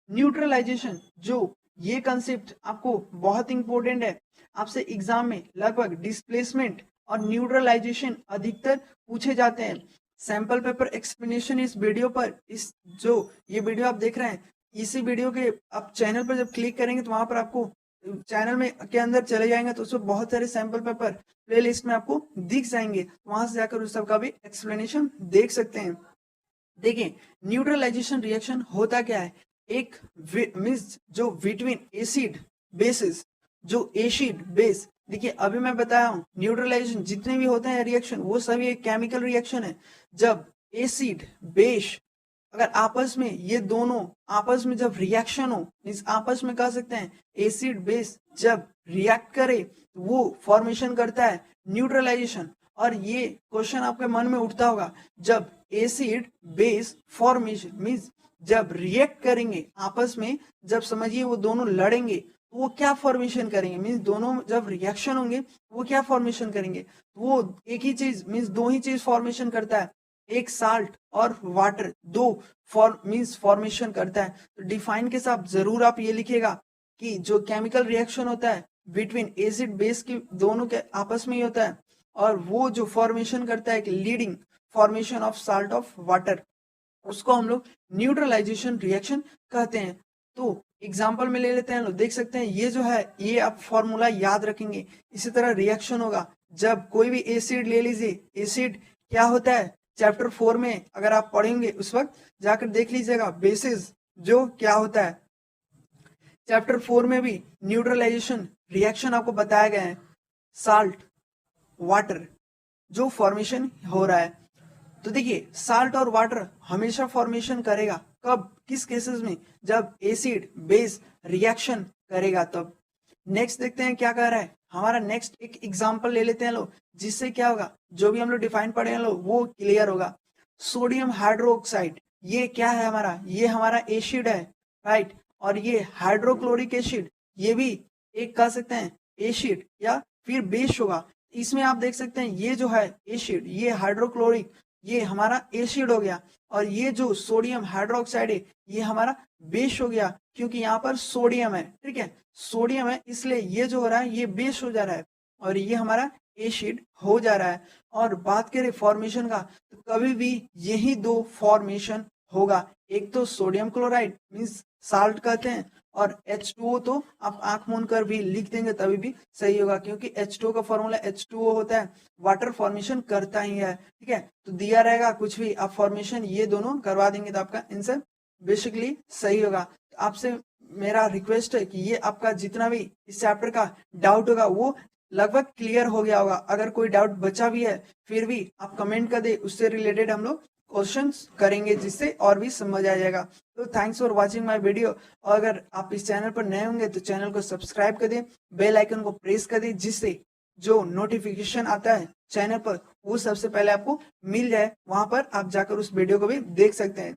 न्यूट्रलाइजेशन जो ये कंसेप्ट आपको बहुत इंपॉर्टेंट है, आपसे एग्जाम में लगभग डिस्प्लेसमेंट और न्यूट्रलाइजेशन अधिकतर पूछे जाते हैं। सैंपल पेपर एक्सप्लेनेशन इस वीडियो पर, इस जो ये वीडियो आप देख रहे हैं इसी वीडियो के आप चैनल पर जब क्लिक करेंगे तो वहां पर आपको चैनल में के अंदर चले जाएंगे तो उसमें बहुत सारे सैंपल पेपर प्लेलिस्ट में आपको दिख जाएंगे, वहां से जाकर उस सब का भी एक्सप्लेनेशन देख सकते हैं। देखिए न्यूट्रलाइजेशन रिएक्शन होता क्या है, एक मींस जो बिटवीन एसिड बेसिस, जो एसिड बेस, देखिए अभी मैं बताया हूं न्यूट्रलाइजेशन जितने भी होते हैं रिएक्शन वो सभी एक केमिकल रिएक्शन है। जब एसिड बेस अगर आपस में ये दोनों आपस में जब रिएक्शन हो, मींस आपस में कह सकते हैं एसिड बेस जब रिएक्ट करे तो वो फॉर्मेशन करता है न्यूट्रलाइजेशन। और ये क्वेश्चन आपके मन में उठता होगा, जब एसिड बेस फॉर्मेशन मींस जब रिएक्ट करेंगे आपस में, जब समझिए वो दोनों लड़ेंगे तो वो क्या फॉर्मेशन करेंगे, मींस दोनों जब रिएक्शन होंगे वो क्या फॉर्मेशन करेंगे, वो एक ही चीज मींस दो ही चीज फॉर्मेशन करता है, एक साल्ट और वाटर दो मींस फॉर्मेशन करता है। तो डिफाइन के साथ जरूर आप ये लिखेगा कि जो केमिकल रिएक्शन होता है बिटवीन एसिड बेस की दोनों के आपस में ही होता है, और वो जो फॉर्मेशन करता है कि leading formation of salt of water, उसको हम लोग न्यूट्रलाइजेशन रिएक्शन कहते हैं। तो एग्जाम्पल में ले लेते हैं, लोग देख सकते हैं ये जो है ये आप फॉर्मूला याद रखेंगे। इसी तरह रिएक्शन होगा जब कोई भी एसिड ले लीजिए, एसिड क्या होता है चैप्टर 4 में अगर आप पढ़ेंगे उस वक्त जाकर देख लीजिएगा, बेसिस जो क्या होता है चैप्टर 4 में भी न्यूट्रलाइजेशन रिएक्शन आपको बताया गया है, साल्ट वाटर जो फॉर्मेशन हो रहा है। तो देखिए साल्ट और वाटर हमेशा फॉर्मेशन करेगा, कब किस केसेस में, जब एसिड बेस रिएक्शन करेगा तब। नेक्स्ट देखते हैं क्या कह रहा है हमारा, नेक्स्ट एक एग्जांपल ले लेते हैं लोग, जिससे क्या होगा जो भी हम लोग डिफाइन पढ़े हैं लोग वो क्लियर होगा। सोडियम हाइड्रोक्साइड ये क्या है हमारा, ये हमारा एसिड है, राइट। और ये हाइड्रोक्लोरिक एसिड ये भी एक कह सकते हैं एसिड या फिर बेस होगा। इसमें आप देख सकते हैं ये जो है एसिड, ये हाइड्रोक्लोरिक, ये हमारा एसिड हो गया, और ये जो सोडियम हाइड्रोक्साइड है ये हमारा बेस हो गया, क्योंकि यहाँ पर सोडियम है, ठीक है, सोडियम है इसलिए ये जो हो रहा है ये बेस हो जा रहा है और ये हमारा एसिड हो जा रहा है। और बात करें फॉर्मेशन का, तो कभी भी यही दो फॉर्मेशन होगा, एक तो सोडियम क्लोराइड मीन्स साल्ट कहते हैं, और H2O तो आप आंख मूंद कर भी लिख देंगे तभी भी सही होगा, क्योंकि H2O का फॉर्मूला H2O होता है, वाटर फॉर्मेशन करता ही है, ठीक है। तो दिया रहेगा कुछ भी आप फॉर्मेशन ये दोनों करवा देंगे तो आपका आंसर बेसिकली सही होगा। तो आपसे मेरा रिक्वेस्ट है कि ये आपका जितना भी इस चैप्टर का डाउट होगा वो लगभग क्लियर हो गया होगा। अगर कोई डाउट बचा भी है फिर भी आप कमेंट कर दे, उससे रिलेटेड हम लोग क्वेश्चंस करेंगे जिससे और भी समझ आ जाएगा। तो thanks for watching my video, और अगर आप इस चैनल पर नए होंगे तो चैनल को सब्सक्राइब कर दें, बेल आइकन को प्रेस कर दें, जिससे जो नोटिफिकेशन आता है चैनल पर वो सबसे पहले आपको मिल जाए, वहां पर आप जाकर उस वीडियो को भी देख सकते हैं।